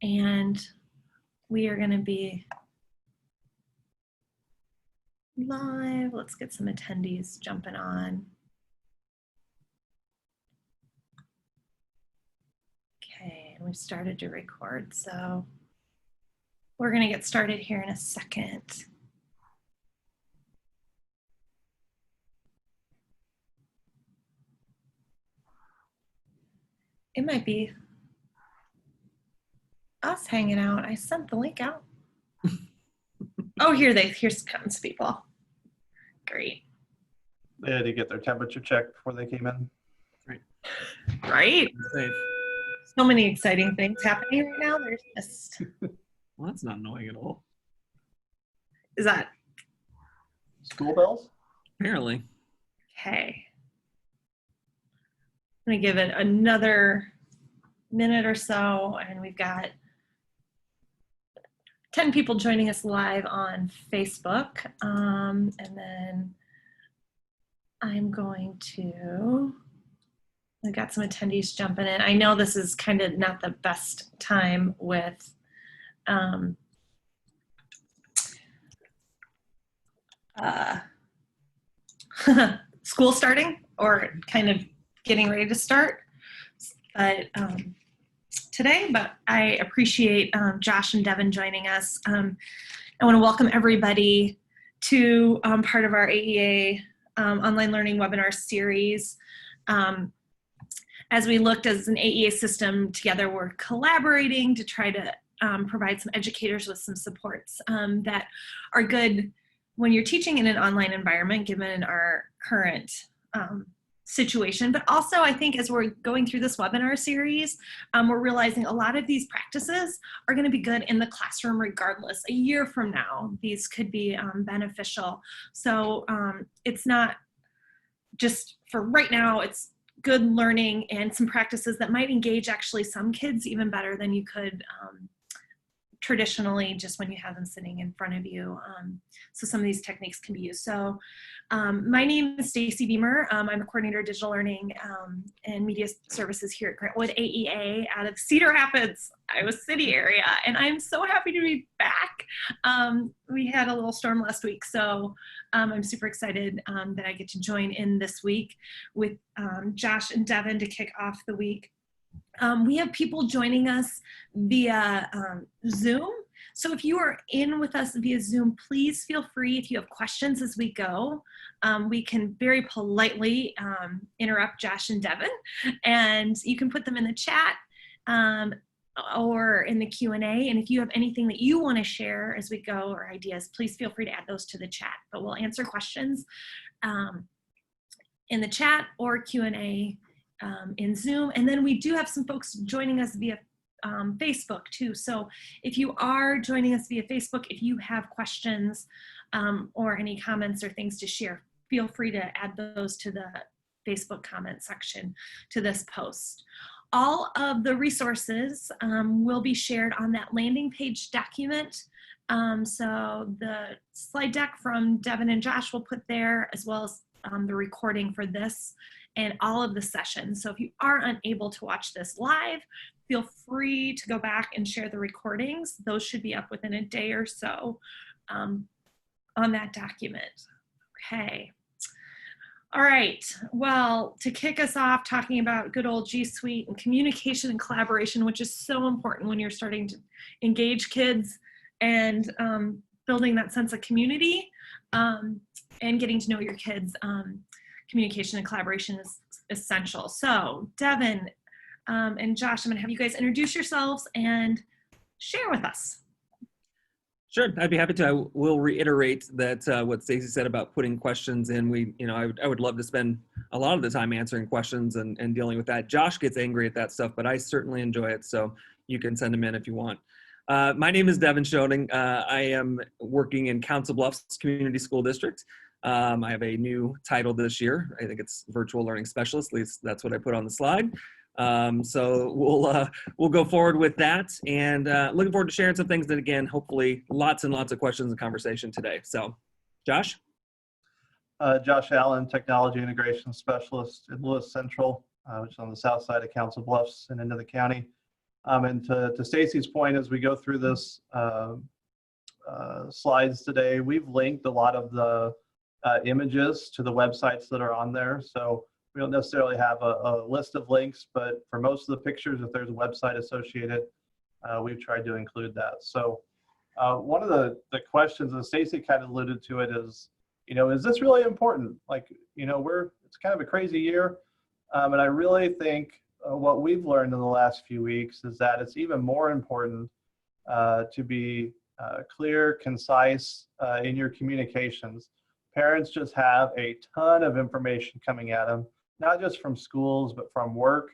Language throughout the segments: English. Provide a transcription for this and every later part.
And we are going to be live. Let's get some attendees jumping on. Okay, and we've started to record, so we're going to get started here in a second. It might be us hanging out. I sent the link out. Oh, here's comes people. Great. They had to get their temperature checked before they came in. Right? Safe. So many exciting things happening right now. There's just... Well, that's not annoying at all. Is that... School bells? Apparently. Okay. I'm going to give it another minute or so, and we've got 10 people joining us live on Facebook. And then I'm going to... We've got some attendees jumping in. I know this is kind of not the best time with school starting or kind of getting ready to start. But today, but I appreciate Josh and Devin joining us. I want to welcome everybody to part of our AEA online learning webinar series. As we looked as an AEA system together, we're collaborating to try to provide some educators with some supports that are good when you're teaching in an online environment, given our current situation. But also, I think as we're going through this webinar series, we're realizing a lot of these practices are going to be good in the classroom regardless. A year from now, these could be beneficial. So it's not just for right now, it's good learning and some practices that might engage actually some kids even better than you could traditionally just when you have them sitting in front of you. So some of these techniques can be used. So my name is Stacy Beamer. I'm a coordinator of digital learning and media services here at Grantwood AEA out of Cedar Rapids, Iowa City area. And I'm so happy to be back. We had a little storm last week, so I'm super excited that I get to join in this week with Josh and Devin to kick off the week. We have people joining us via Zoom. So if you are in with us via Zoom, please feel free if you have questions as we go. We can very politely interrupt Josh and Devin, and you can put them in the chat or in the Q&A. And if you have anything that you want to share as we go or ideas, please feel free to add those to the chat. But we'll answer questions in the chat or Q&A in Zoom. And then we do have some folks joining us via Facebook too. So if you are joining us via Facebook, if you have questions or any comments or things to share, feel free to add those to the Facebook comment section to this post. All of the resources will be shared on that landing page document. So the slide deck from Devin and Josh will put there, as well as the recording for this and all of the sessions. So if you are unable to watch this live, feel free to go back and share the recordings. Those should be up within a day or so on that document. Okay. All right. Well, to kick us off, talking about good old GSuite and communication and collaboration, which is so important when you're starting to engage kids and building that sense of community and getting to know your kids. Communication and collaboration is essential. So Devin and Josh, I'm going to have you guys introduce yourselves and share with us. Sure, I'd be happy to. I will reiterate that what Stacy said about putting questions in. I would love to spend a lot of the time answering questions and dealing with that. Josh gets angry at that stuff, but I certainly enjoy it. So you can send them in if you want. My name is Devin Schoening. I am working in Council Bluffs Community School District. I have a new title this year. I think it's Virtual Learning Specialist. At least that's what I put on the slide. So we'll go forward with that, and looking forward to sharing some things that, again, hopefully lots and lots of questions and conversation today. So, Josh? Josh Allen, Technology Integration Specialist in Lewis Central, which is on the south side of Council Bluffs and into the county. And to Stacy's point, as we go through this slides today, we've linked a lot of the images to the websites that are on there. So we don't necessarily have a list of links, but for most of the pictures, if there's a website associated, we've tried to include that. So one of the questions, and Stacy kind of alluded to it, is, is this really important? Like, it's kind of a crazy year. And I really think what we've learned in the last few weeks is that it's even more important to be clear, concise in your communications. Parents just have a ton of information coming at them, not just from schools, but from work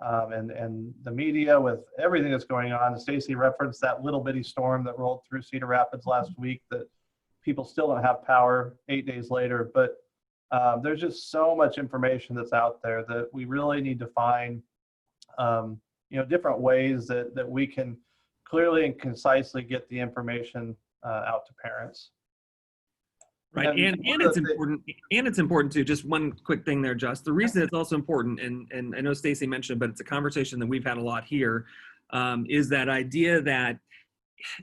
and the media with everything that's going on. Stacy referenced that little bitty storm that rolled through Cedar Rapids last week that people still don't have power 8 days later. But there's just so much information that's out there that we really need to find different ways that we can clearly and concisely get the information out to parents. Right, and it's important too. Just one quick thing there, Just. The reason it's also important, and I know Stacy mentioned, but it's a conversation that we've had a lot here, is that idea that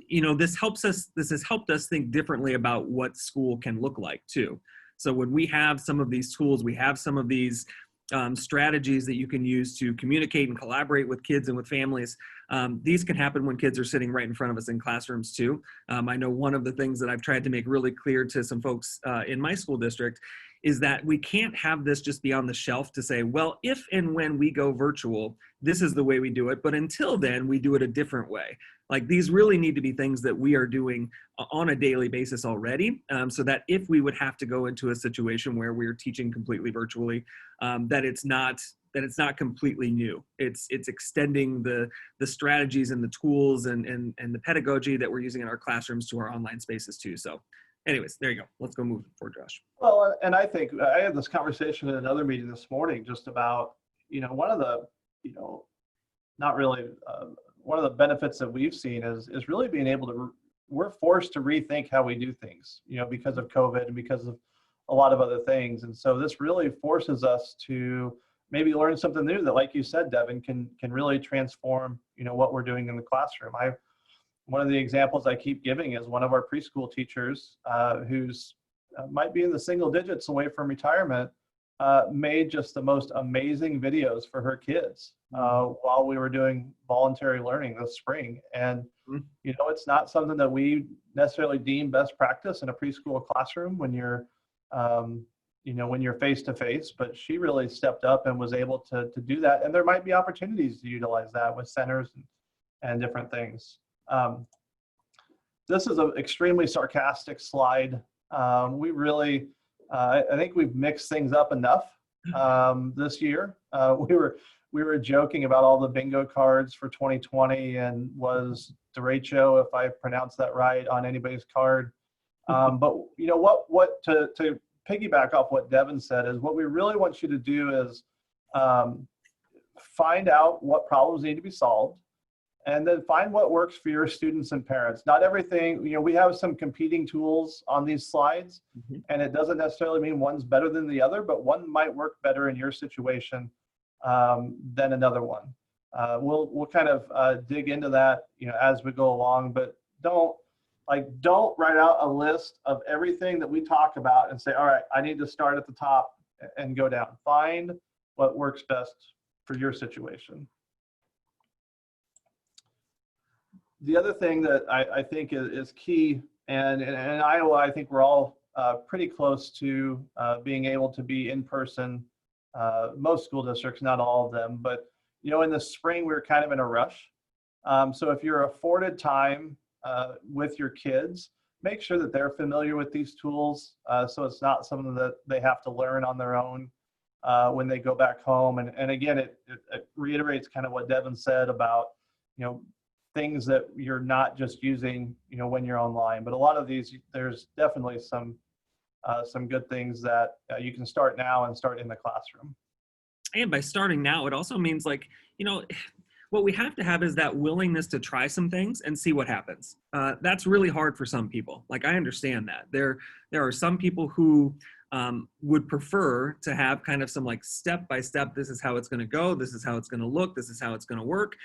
this has helped us think differently about what school can look like too. So when we have some of these tools, we have some of these strategies that you can use to communicate and collaborate with kids and with families. These can happen when kids are sitting right in front of us in classrooms too. I know one of the things that I've tried to make really clear to some folks in my school district is that we can't have this just be on the shelf to say, well, if and when we go virtual, this is the way we do it. But until then, we do it a different way. Like, these really need to be things that we are doing on a daily basis already, so that if we would have to go into a situation where we're teaching completely virtually, that it's not completely new. It's extending the strategies and the tools and the pedagogy that we're using in our classrooms to our online spaces too. So anyways, there you go. Let's go move forward, Josh. Well, and I think I had this conversation in another meeting this morning just about, one of the, not really, one of the benefits that we've seen is really being able to, we're forced to rethink how we do things, because of COVID and because of a lot of other things. And so this really forces us to maybe learn something new that, like you said, Devin, can really transform, what we're doing in the classroom. One of the examples I keep giving is one of our preschool teachers who's might be in the single digits away from retirement, made just the most amazing videos for her kids while we were doing voluntary learning this spring. And, it's not something that we necessarily deem best practice in a preschool classroom when you're, when you're face-to-face, but she really stepped up and was able to do that. And there might be opportunities to utilize that with centers and different things. This is an extremely sarcastic slide. We really, I think we've mixed things up enough this year. We were joking about all the bingo cards for 2020 and was derecho, if I pronounced that right, on anybody's card. But what to piggyback off what Devin said is what we really want you to do is find out what problems need to be solved, and then find what works for your students and parents. Not everything, we have some competing tools on these slides, and it doesn't necessarily mean one's better than the other, but one might work better in your situation than another one. We'll kind of dig into that, as we go along, but don't write out a list of everything that we talk about and say, all right, I need to start at the top and go down. Find what works best for your situation. The other thing that I think is key, and in Iowa, I think we're all pretty close to being able to be in person. Most school districts, not all of them, but in the spring, we're kind of in a rush. So if you're afforded time with your kids, make sure that they're familiar with these tools, so it's not something that they have to learn on their own when they go back home. And again, it reiterates kind of what Devin said about, things that you're not just using, when you're online. But a lot of these, there's definitely some good things that you can start now and start in the classroom. And by starting now, it also means what we have to have is that willingness to try some things and see what happens. That's really hard for some people. I understand that. There are some people who would prefer to have kind of some step-by-step, this is how it's going to go, this is how it's going to look, this is how it's going to work.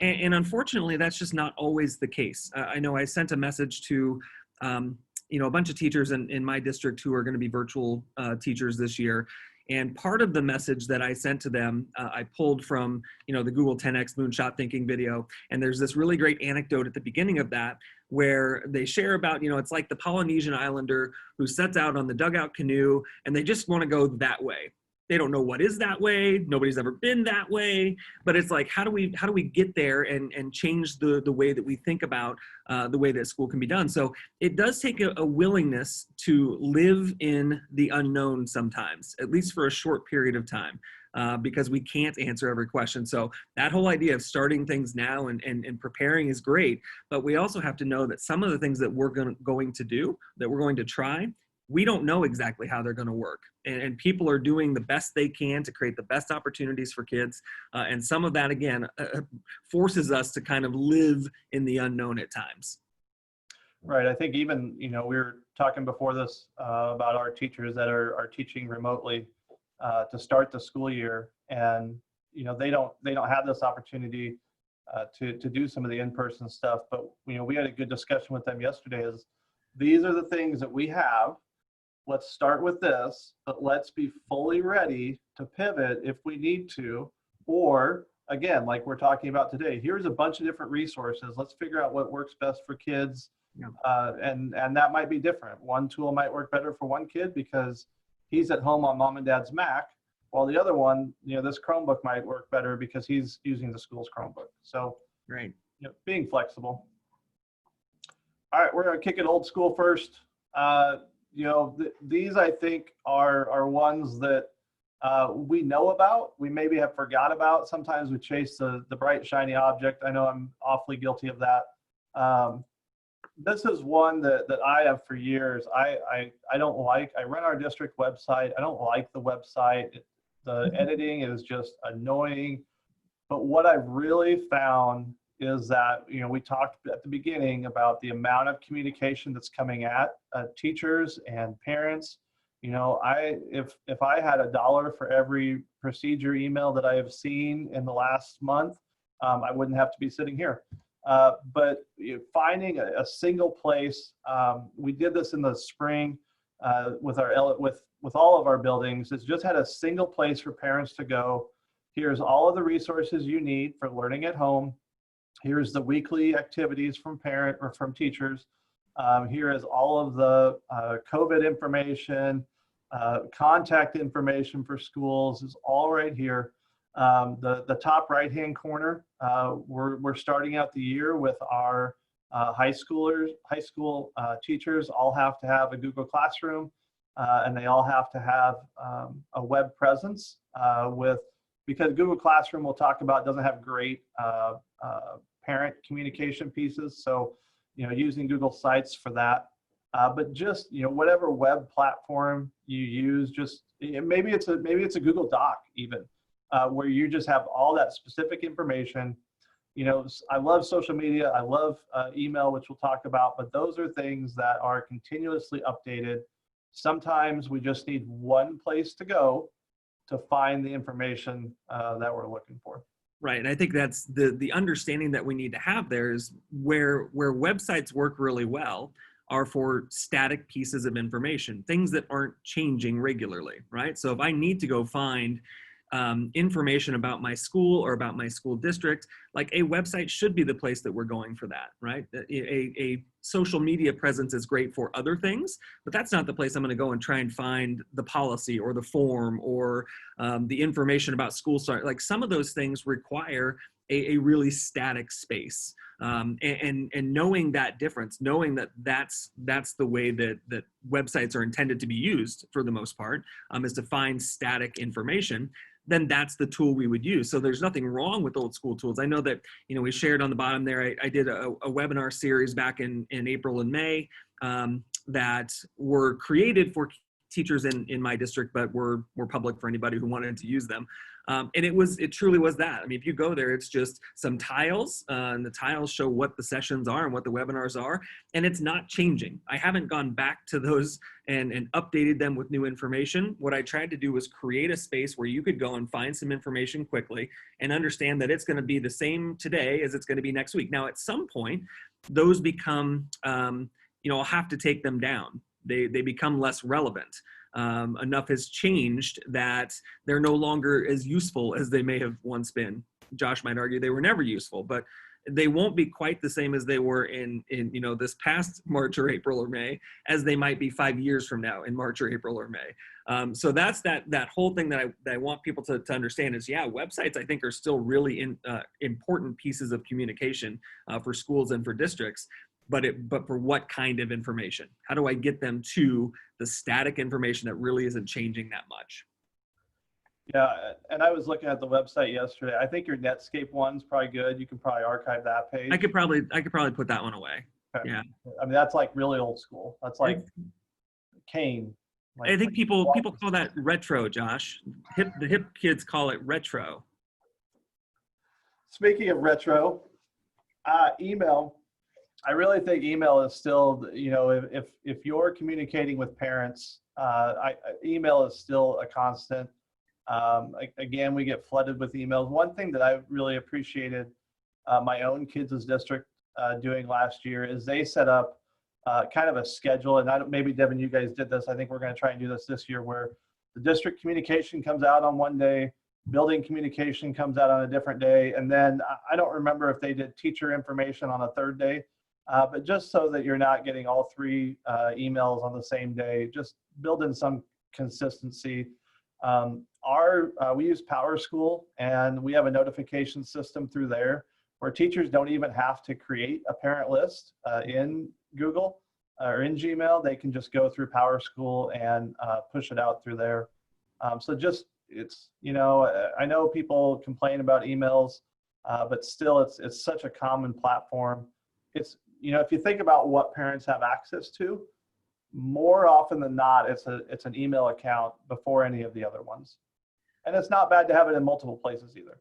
And unfortunately, that's just not always the case. I know I sent a message to, a bunch of teachers in my district who are going to be virtual teachers this year. And part of the message that I sent to them, I pulled from, the Google 10X Moonshot Thinking video. And there's this really great anecdote at the beginning of that where they share about, it's like the Polynesian islander who sets out on the dugout canoe and they just want to go that way. They don't know what is that way. Nobody's ever been that way, but it's like, how do we get there and change the way that we think about the way that school can be done? So it does take a willingness to live in the unknown sometimes, at least for a short period of time, because we can't answer every question. So that whole idea of starting things now and preparing is great, but we also have to know that some of the things that we're going to do, that we're going to try, we don't know exactly how they're going to work. And people are doing the best they can to create the best opportunities for kids. And some of that, again, forces us to kind of live in the unknown at times. Right. I think even, we were talking before this about our teachers that are teaching remotely to start the school year. And, they don't have this opportunity to do some of the in-person stuff. But, we had a good discussion with them yesterday is these are the things that we have. Let's start with this, but let's be fully ready to pivot if we need to. Or again, like we're talking about today, here's a bunch of different resources. Let's figure out what works best for kids. Yeah. And that might be different. One tool might work better for one kid because he's at home on mom and dad's Mac, while the other one, this Chromebook might work better because he's using the school's Chromebook. So, right. Being flexible. All right, we're going to kick it old school first. These I think are ones that we know about, we maybe have forgot about. Sometimes we chase the bright shiny object. I know I'm awfully guilty of that. This is one that I have for years. I don't like. I run our district website. I don't like the website. The editing is just annoying. But what I've really found is that, we talked at the beginning about the amount of communication that's coming at teachers and parents. If I had $1 for every procedure email that I have seen in the last month, I wouldn't have to be sitting here. But finding a single place, we did this in the spring with all of our buildings. It's just had a single place for parents to go. Here's all of the resources you need for learning at home. Here's the weekly activities from teachers. Here is all of the COVID information, contact information for schools is all right here. The top right-hand corner, we're starting out the year with our high school teachers all have to have a Google Classroom, and they all have to have a web presence because Google Classroom we'll talk about doesn't have great parent communication pieces. So, using Google Sites for that. But just, whatever web platform you use, just maybe it's a Google Doc even, where you just have all that specific information. I love social media. I love email, which we'll talk about, but those are things that are continuously updated. Sometimes we just need one place to go to find the information that we're looking for. Right, and I think that's the understanding that we need to have there is where websites work really well are for static pieces of information, things that aren't changing regularly, right? So if I need to go find information about my school or about my school district, like a website should be the place that we're going for that, right? A social media presence is great for other things, but that's not the place I'm going to go and try and find the policy or the form or the information about school start. Like some of those things require a really static space, and knowing that difference, knowing that that's the way that websites are intended to be used for the most part, is to find static information. Then that's the tool we would use. So there's nothing wrong with old school tools. I know that, we shared on the bottom there, I did a webinar series back in April and May that were created for teachers in my district, but were public for anybody who wanted to use them. And it truly was that. I mean, if you go there, it's just some tiles, and the tiles show what the sessions are and what the webinars are, and it's not changing. I haven't gone back to those and updated them with new information. What I tried to do was create a space where you could go and find some information quickly and understand that it's going to be the same today as it's going to be next week. Now, at some point, those become, I'll have to take them down. They become less relevant. Enough has changed that they're no longer as useful as they may have once been. Josh might argue they were never useful, but they won't be quite the same as they were in this past March or April or May as they might be 5 years from now in March or April or May. So that's that whole thing that I want people to understand is, yeah, websites I think are still really important pieces of communication for schools and for districts. But for what kind of information? How do I get them to the static information that really isn't changing that much? Yeah, and I was looking at the website yesterday. I think your Netscape one's probably good. You can probably archive that page. I could probably put that one away. Okay. Yeah. I mean, that's like really old school. That's like Kane. I think people call that retro, Josh. The hip kids call it retro. Speaking of retro, email. I really think email is still, if you're communicating with parents, email is still a constant. Again, we get flooded with emails. One thing that I really appreciated my own kids' district doing last year is they set up kind of a schedule. And maybe Devin, you guys did this. I think we're going to try and do this year, where the district communication comes out on one day, building communication comes out on a different day. And then I don't remember if they did teacher information on a third day. But just so that you're not getting all three emails on the same day, just build in some consistency. We use PowerSchool, and we have a notification system through there where teachers don't even have to create a parent list in Google or in Gmail. They can just go through PowerSchool and push it out through there. So just, I know people complain about emails, but still it's such a common platform. It's, if you think about what parents have access to, more often than not, it's an email account before any of the other ones. And it's not bad to have it in multiple places either.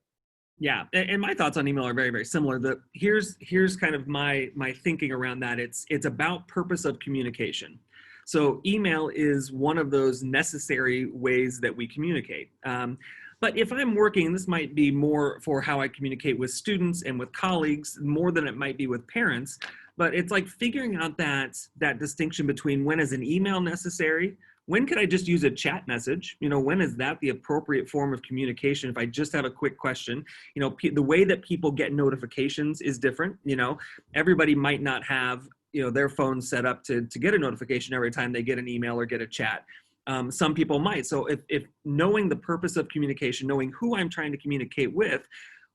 Yeah, and my thoughts on email are very, very similar. Here's kind of my thinking around that. It's about purpose of communication. So email is one of those necessary ways that we communicate. But if I'm working, this might be more for how I communicate with students and with colleagues more than it might be with parents. But it's like figuring out that distinction between when is an email necessary, when could I just use a chat message? When is that the appropriate form of communication? If I just have a quick question, the way that people get notifications is different. Everybody might not have, their phone set up to get a notification every time they get an email or get a chat. Some people might. So if knowing the purpose of communication, knowing who I'm trying to communicate with,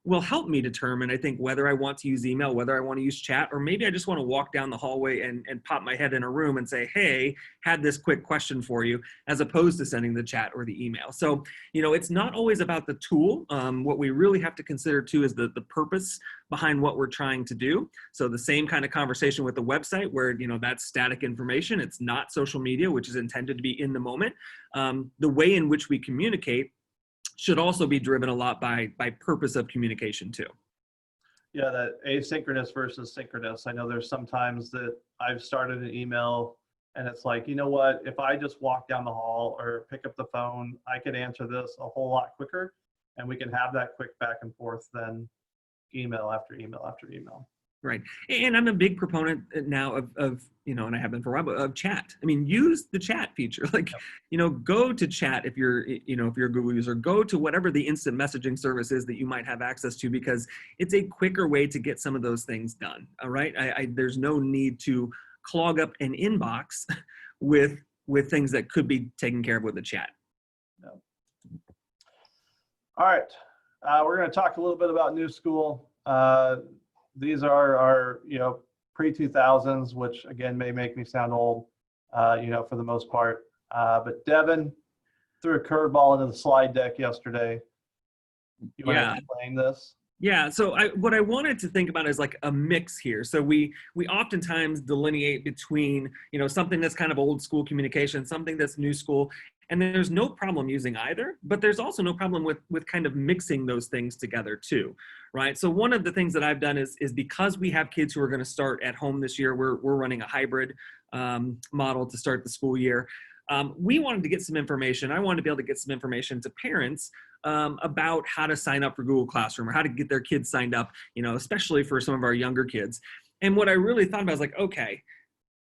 will help me determine, I think, whether I want to use email, whether I want to use chat, or maybe I just want to walk down the hallway and pop my head in a room and say, hey, had this quick question for you, as opposed to sending the chat or the email. So, it's not always about the tool. What we really have to consider too is the purpose behind what we're trying to do. So the same kind of conversation with the website where, that's static information. It's not social media, which is intended to be in the moment. The way in which we communicate should also be driven a lot by purpose of communication too. Yeah, that asynchronous versus synchronous. I know there's sometimes that I've started an email and it's like, you know what, if I just walk down the hall or pick up the phone, I could answer this a whole lot quicker, and we can have that quick back and forth than email after email after email. Right. And I'm a big proponent now of and I have been for a while, of chat. I mean, use the chat feature. Go to chat if you're a Google user. Go to whatever the instant messaging service is that you might have access to, because it's a quicker way to get some of those things done. All right. There's no need to clog up an inbox with things that could be taken care of with the chat. No. All right. We're going to talk a little bit about New School. These are our, pre-2000s, which again may make me sound old, for the most part. But Devin threw a curveball into the slide deck yesterday. You want to explain this? Yeah, so what I wanted to think about is like a mix here. So we oftentimes delineate between, you know, something that's kind of old school communication, something that's new school, and there's no problem using either, but there's also no problem with kind of mixing those things together too, right? So one of the things that I've done is because we have kids who are going to start at home this year, we're running a hybrid model to start the school year. We wanted to get some information. I wanted to be able to get some information to parents about how to sign up for Google Classroom or how to get their kids signed up, you know, especially for some of our younger kids. And what I really thought about was like, okay,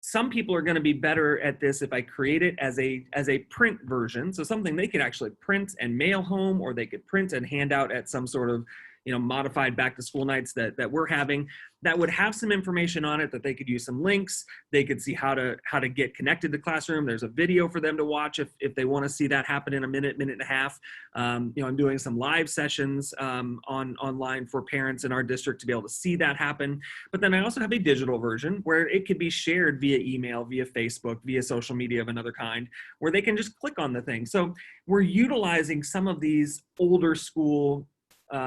some people are going to be better at this if I create it as a print version. So something they could actually print and mail home, or they could print and hand out at some sort of, you know, modified back to school nights that we're having, that would have some information on it, that they could use some links. They could see how to get connected to Classroom. There's a video for them to watch if they want to see that happen in a minute and a half. You know, I'm doing some live sessions online for parents in our district to be able to see that happen. But then I also have a digital version where it could be shared via email, via Facebook, via social media of another kind, where they can just click on the thing. So we're utilizing some of these older school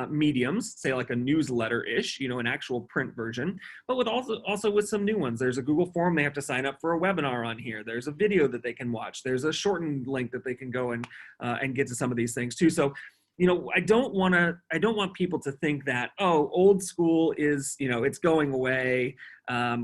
mediums, say like a newsletter-ish, you know, an actual print version, but with also with some new ones. There's a Google form they have to sign up for a webinar on here. There's a video that they can watch. There's a shortened link that they can go and get to some of these things too. So, you know, I don't want people to think that, oh, old school is, you know, it's going away.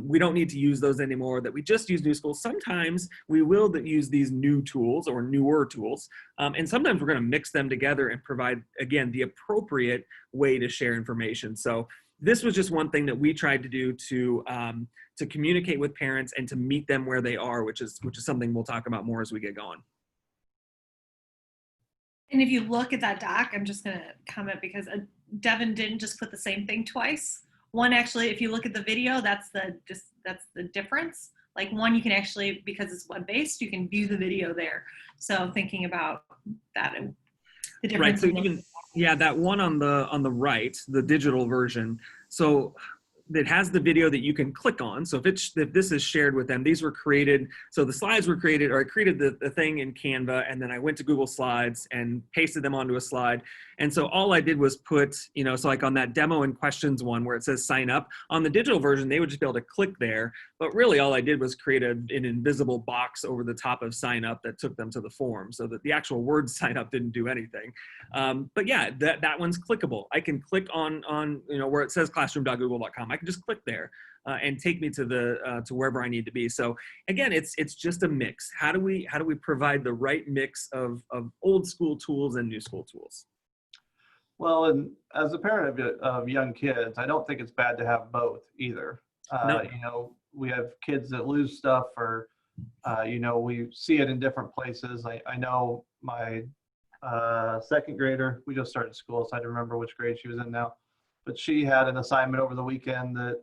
We don't need to use those anymore, that we just use new school. Sometimes we will use these new tools or newer tools. And sometimes we're going to mix them together and provide, again, the appropriate way to share information. So this was just one thing that we tried to do to communicate with parents and to meet them where they are, which is something we'll talk about more as we get going. And if you look at that doc, I'm just going to comment because Devin didn't just put the same thing twice. One, actually, if you look at the video, that's the difference. Like one, you can actually, because it's web-based, you can view the video there. So thinking about that and the difference. Right. So even, yeah, that one on the right, the digital version. So it has the video that you can click on. So if this is shared with them, these were created. So the slides were created, or I created the thing in Canva, and then I went to Google Slides and pasted them onto a slide. And so all I did was put, you know, so like on that demo and questions one where it says sign up, on the digital version, they would just be able to click there. But really all I did was create an invisible box over the top of sign up that took them to the form, so that the actual word sign up didn't do anything. But yeah, that one's clickable. I can click on you know, where it says classroom.google.com. I can just click there and take me to wherever I need to be. So again, it's just a mix. How do we provide the right mix of old school tools and new school tools? Well, and as a parent of young kids, I don't think it's bad to have both either. No. You know, we have kids that lose stuff, or you know, we see it in different places. I know my second grader, we just started school, so I don't remember which grade she was in now, but she had an assignment over the weekend that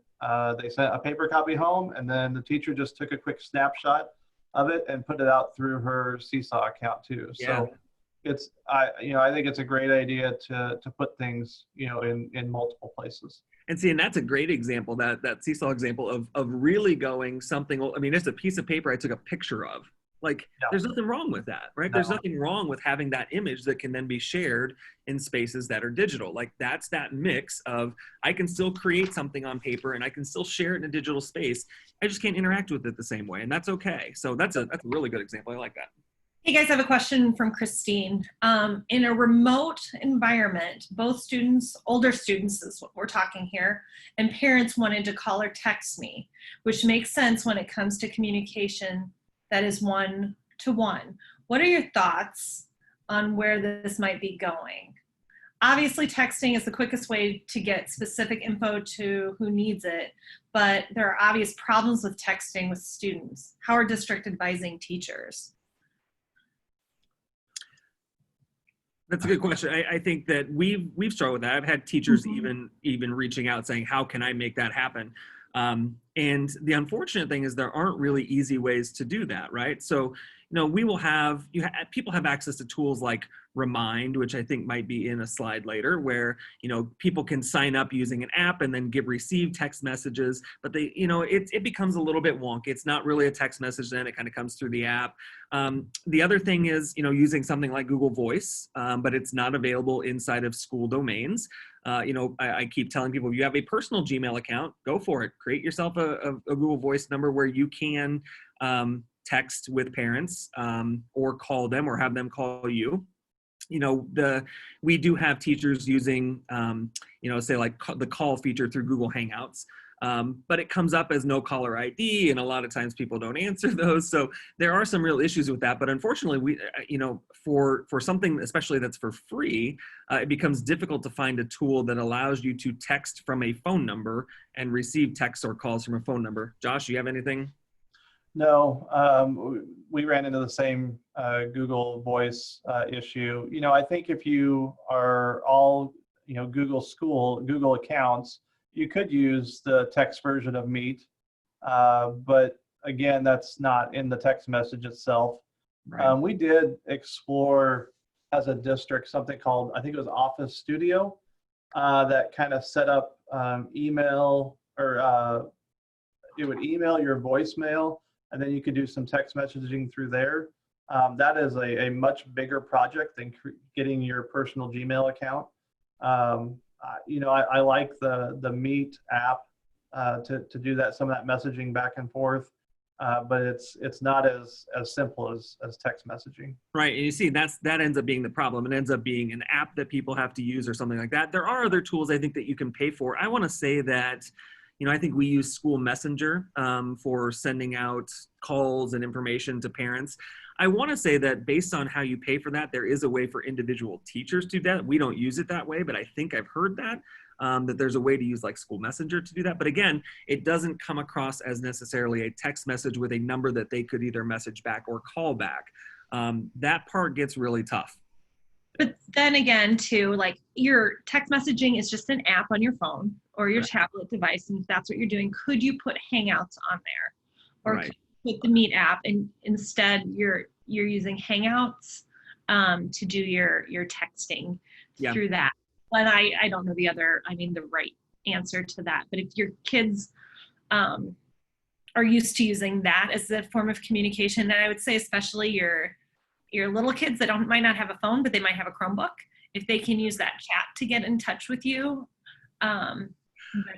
they sent a paper copy home, and then the teacher just took a quick snapshot of it and put it out through her Seesaw account too. Yeah. So I think it's a great idea to put things, you know, in multiple places. And see, and that's a great example, that Seesaw example of really going something. I mean, it's a piece of paper I took a picture of. Like, No. There's nothing wrong with that, right? No. There's nothing wrong with having that image that can then be shared in spaces that are digital. Like, that's that mix of, I can still create something on paper and I can still share it in a digital space. I just can't interact with it the same way, and that's okay. So that's a really good example. I like that. Hey guys, I have a question from Christine. In a remote environment, both students, older students is what we're talking here, and parents wanted to call or text me, which makes sense when it comes to communication that is one-to-one. What are your thoughts on where this might be going? Obviously, texting is the quickest way to get specific info to who needs it, but there are obvious problems with texting with students. How are district advising teachers? That's a good question. I think that we've struggled with that. I've had teachers even reaching out saying, how can I make that happen? And the unfortunate thing is there aren't really easy ways to do that, right? So, you know, we will have, people have access to tools like Remind, which I think might be in a slide later, where, you know, people can sign up using an app and then receive text messages, but they, you know, it becomes a little bit wonky. It's not really a text message then, it kind of comes through the app. The other thing is, you know, using something like Google Voice, but it's not available inside of school domains. I keep telling people, if you have a personal Gmail account, go for it. Create yourself a Google Voice number where you can text with parents or call them or have them call you. We do have teachers using, say like the call feature through Google Hangouts. But it comes up as no caller ID, and a lot of times people don't answer those. So there are some real issues with that. But unfortunately, for something especially that's for free, it becomes difficult to find a tool that allows you to text from a phone number and receive texts or calls from a phone number. Josh, you have anything? No, we ran into the same Google Voice issue. I think if you are all, Google accounts, you could use the text version of Meet, but again, that's not in the text message itself. Right. We did explore as a district something called, I think it was Office Studio, that kind of set up email, or it would email your voicemail, and then you could do some text messaging through there. That is a much bigger project than getting your personal Gmail account. I like the Meet app to do that, some of that messaging back and forth, but it's not as simple as text messaging. Right, and you see that ends up being the problem. It ends up being an app that people have to use or something like that. There are other tools I think that you can pay for. I want to say that, I think we use School Messenger for sending out calls and information to parents. I want to say that based on how you pay for that, there is a way for individual teachers to do that. We don't use it that way, but I think I've heard that there's a way to use like School Messenger to do that. But again, it doesn't come across as necessarily a text message with a number that they could either message back or call back. That part gets really tough. But then again, too, like your text messaging is just an app on your phone or your tablet device, and if that's what you're doing, could you put Hangouts on there, or Right. could you put the Meet app, and instead you're using Hangouts to do your texting through that? And I don't know the right answer to that. But if your kids are used to using that as a form of communication, then I would say especially your little kids that might not have a phone, but they might have a Chromebook, if they can use that chat to get in touch with you.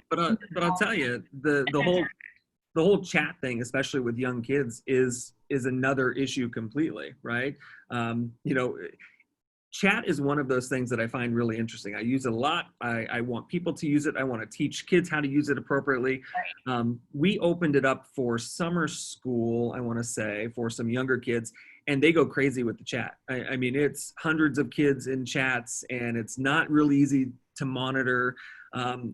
But I'll tell you, the whole chat thing, especially with young kids, is another issue completely, right? Chat is one of those things that I find really interesting. I use it a lot. I want people to use it. I want to teach kids how to use it appropriately. We opened it up for summer school, I want to say, for some younger kids, and they go crazy with the chat. I mean, it's hundreds of kids in chats, and it's not really easy to monitor.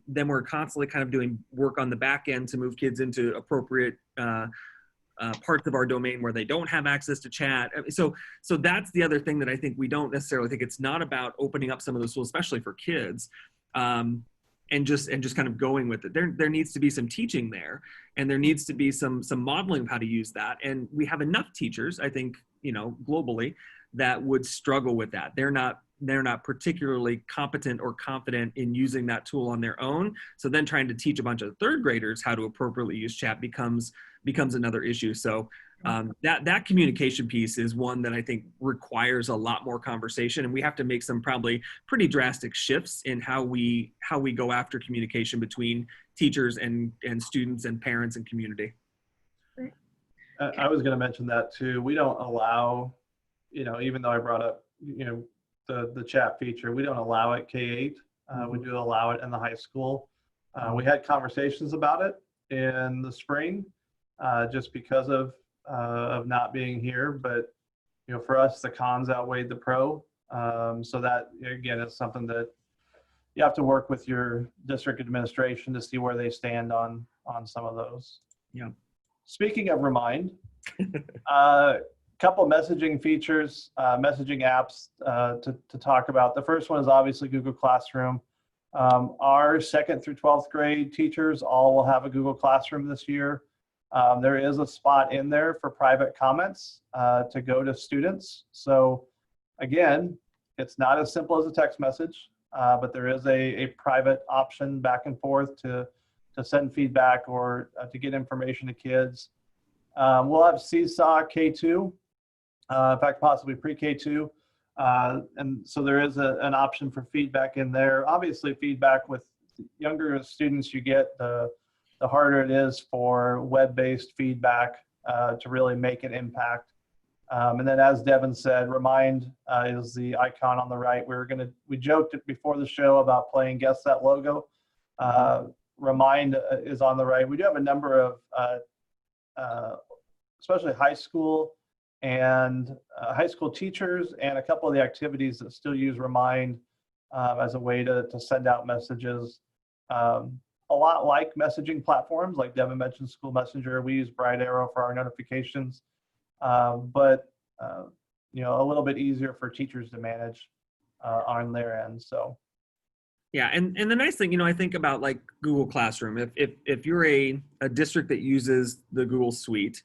Then we're constantly kind of doing work on the back end to move kids into appropriate parts of our domain where they don't have access to chat. So that's the other thing that I think we don't necessarily think. It's not about opening up some of those tools, especially for kids, and just kind of going with it. There needs to be some teaching there, and there needs to be some modeling of how to use that. And we have enough teachers, I think, globally, that would struggle with that. They're not particularly competent or confident in using that tool on their own. So then trying to teach a bunch of third graders how to appropriately use chat becomes another issue. So that communication piece is one that I think requires a lot more conversation, and we have to make some probably pretty drastic shifts in how we go after communication between teachers and students and parents and community. I was going to mention that too. We don't allow, even though I brought up, the chat feature, we don't allow it K-8. We do allow it in the high school. We had conversations about it in the spring, just because of not being here. But for us, the cons outweighed the pro. So that, again, is something that you have to work with your district administration to see where they stand on some of those. Yeah. Speaking of Remind, couple messaging features, messaging apps to talk about. The first one is obviously Google Classroom. Our 2nd through 12th grade teachers all will have a Google Classroom this year. There is a spot in there for private comments to go to students. So again, it's not as simple as a text message, but there is a private option back and forth to send feedback or to get information to kids. We'll have Seesaw K2, in fact, possibly pre-K2. And so there is an option for feedback in there. Obviously, feedback with younger students you get, the harder it is for web-based feedback to really make an impact. And then, as Devin said, Remind is the icon on the right. We joked before the show about playing Guess That Logo. Remind is on the right. We do have a number of, especially high school teachers, and a couple of the activities that still use Remind as a way to send out messages. A lot like messaging platforms, like Devin mentioned, School Messenger. We use Bright Arrow for our notifications, but a little bit easier for teachers to manage on their end. So. Yeah, and the nice thing, I think about like Google Classroom. If you're a district that uses the Google Suite,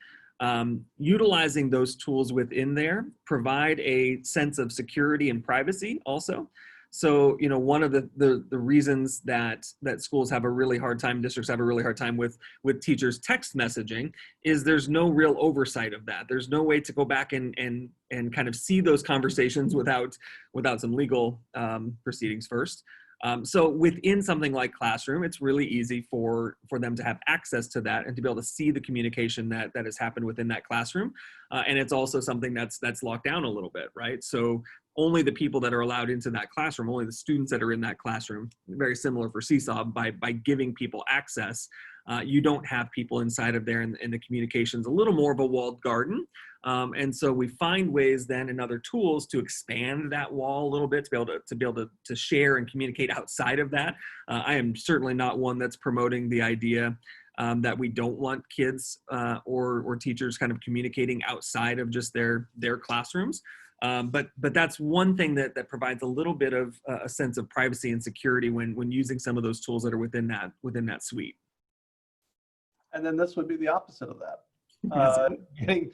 utilizing those tools within there provide a sense of security and privacy also. So, one of the reasons that schools have a really hard time, districts have a really hard time with teachers text messaging is there's no real oversight of that. There's no way to go back and kind of see those conversations without some legal proceedings first. So within something like Classroom, it's really easy for them to have access to that and to be able to see the communication that has happened within that classroom. And it's also something that's locked down a little bit, right? So only the people that are allowed into that classroom, only the students that are in that classroom, very similar for Seesaw, by giving people access, you don't have people inside of there, and the communication's a little more of a walled garden. And so we find ways then in other tools to expand that wall a little bit, to be able to share and communicate outside of that. I am certainly not one that's promoting the idea that we don't want kids or teachers kind of communicating outside of just their classrooms. But that's one thing that provides a little bit of a sense of privacy and security when using some of those tools that are within that suite. And then this would be the opposite of that. Getting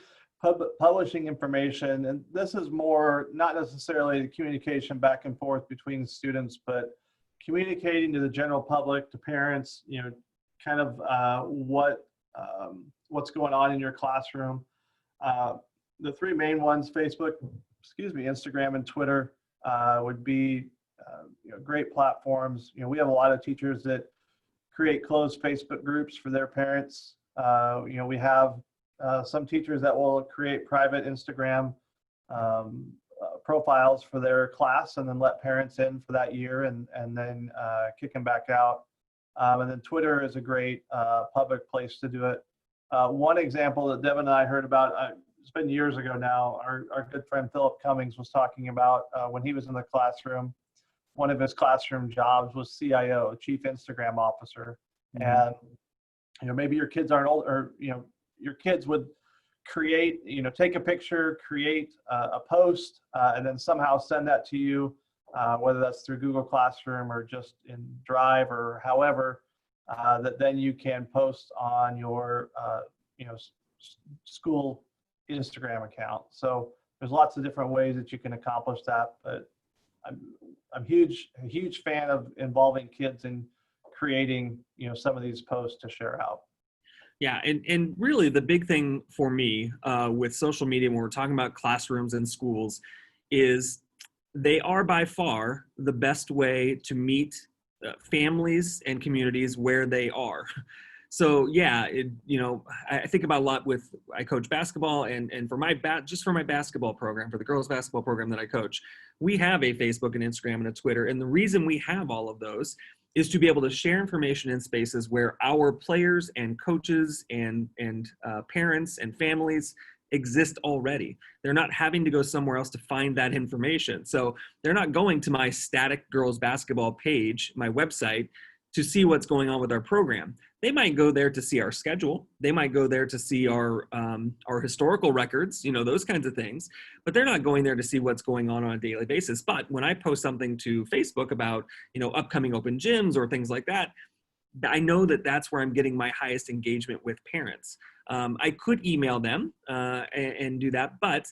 publishing information, and this is more not necessarily the communication back and forth between students, but communicating to the general public, to parents, kind of what's going on in your classroom. The three main ones, Instagram and Twitter, would be great platforms. We have a lot of teachers that create closed Facebook groups for their parents. We have some teachers that will create private Instagram profiles for their class and then let parents in for that year and then kick them back out. And then Twitter is a great public place to do it. One example that Devin and I heard about, it's been years ago now, our good friend Philip Cummings was talking about when he was in the classroom. One of his classroom jobs was CIO, Chief Instagram Officer. Mm-hmm. And maybe your kids aren't old, or your kids would create, take a picture, create a post, and then somehow send that to you, whether that's through Google Classroom or just in Drive or however, that then you can post on your school Instagram account. So there's lots of different ways that you can accomplish that, but I'm a huge fan of involving kids in creating, some of these posts to share out. Yeah, and really the big thing for me with social media when we're talking about classrooms and schools is they are by far the best way to meet families and communities where they are. So yeah, I think about a lot I coach basketball, and for my basketball program, for the girls basketball program that I coach, we have a Facebook and Instagram and a Twitter. And the reason we have all of those is to be able to share information in spaces where our players and coaches and parents and families exist already. They're not having to go somewhere else to find that information. So they're not going to my static girls basketball page, my website, to see what's going on with our program. They might go there to see our schedule. They might go there to see our historical records, those kinds of things, but they're not going there to see what's going on a daily basis. But when I post something to Facebook about, upcoming open gyms or things like that, I know that that's where I'm getting my highest engagement with parents. I could email them and do that, but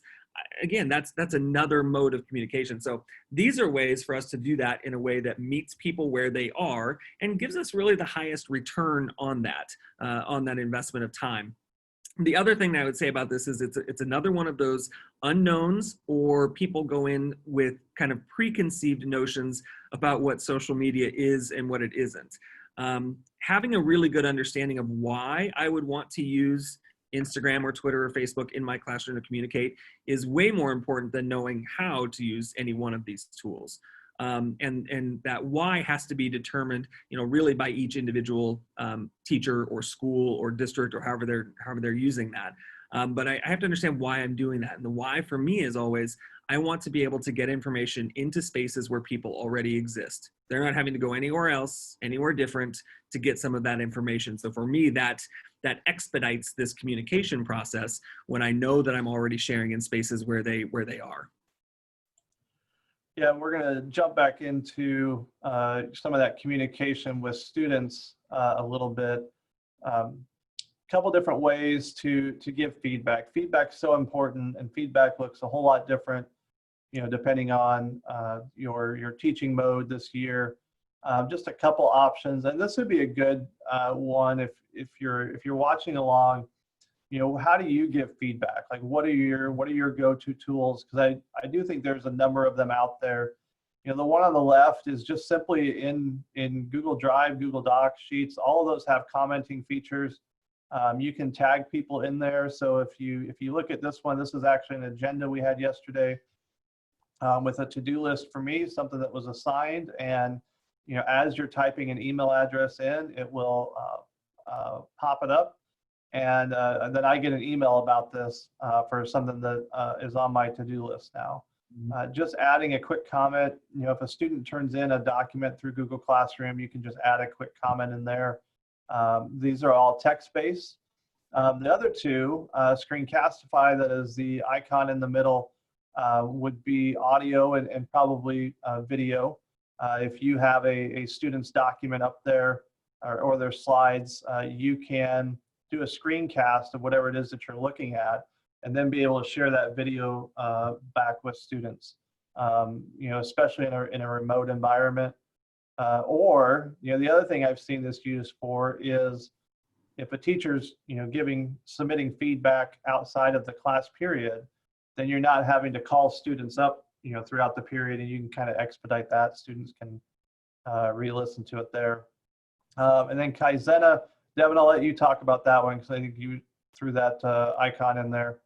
again, that's another mode of communication. So these are ways for us to do that in a way that meets people where they are and gives us really the highest return on that investment of time. The other thing that I would say about this is it's another one of those unknowns, or people go in with kind of preconceived notions about what social media is and what it isn't. Having a really good understanding of why I would want to use Instagram or Twitter or Facebook in my classroom to communicate is way more important than knowing how to use any one of these tools. And that why has to be determined, really by each individual teacher or school or district, or however they're using that. But I have to understand why I'm doing that. And the why for me is always, I want to be able to get information into spaces where people already exist. They're not having to go anywhere else, anywhere different to get some of that information. So for me, that expedites this communication process when I know that I'm already sharing in spaces where they are. Yeah, we're going to jump back into some of that communication with students a little bit. Couple different ways to give feedback. Feedback's so important, and feedback looks a whole lot different, depending on your teaching mode this year. Just a couple options, and this would be a good one if you're watching along. How do you give feedback? Like, what are your go-to tools? Because I do think there's a number of them out there. The one on the left is just simply in Google Drive, Google Docs, Sheets. All of those have commenting features. You can tag people in there. So if you look at this one, this is actually an agenda we had yesterday with a to-do list for me, something that was assigned. And as you're typing an email address in, it will pop it up. And then I get an email about this for something that is on my to-do list now. Just adding a quick comment. If a student turns in a document through Google Classroom, you can just add a quick comment in there. These are all text-based. The other two, Screencastify, that is the icon in the middle, would be audio and probably video. If you have a student's document up there or their slides, you can do a screencast of whatever it is that you're looking at, and then be able to share that video back with students, especially in a remote environment. Or the other thing I've seen this used for is if a teacher's submitting feedback outside of the class period, then you're not having to call students up throughout the period, and you can kind of expedite that. Students can re-listen to it there. And then Kaizena, Devin, I'll let you talk about that one because I think you threw that icon in there.